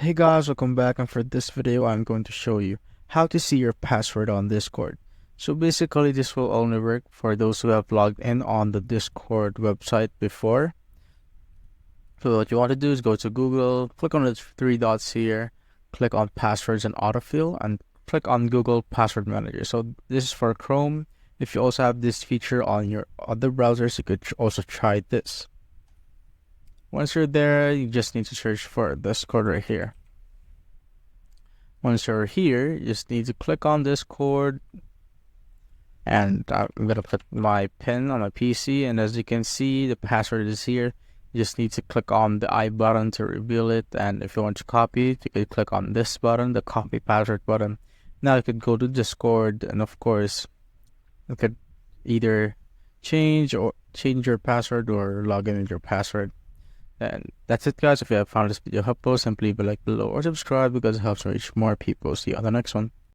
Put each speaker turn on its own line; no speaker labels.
Hey guys, welcome back, and for this video I'm going to show you how to see your password on Discord. So basically this will only work for those who have logged in on the Discord website before. So what you want to do is go to Google, click on the three dots here, click on passwords and autofill, and click on Google Password Manager. So this is for Chrome. If you also have this feature on your other browsers, you could also try this. Once you're there, you just need to search for Discord right here. Once you're here, you just need to click on Discord, and I'm gonna put my pin on my PC, and as you can see, the password is here. You just need to click on the I button to reveal it, and if you want to copy it, you can click on this button, the copy password button. Now you could go to Discord, and of course, you could either change your password or log in with your password. And that's it, guys. If you have found this video helpful, simply leave a like below or subscribe because it helps reach more people. See you on the next one.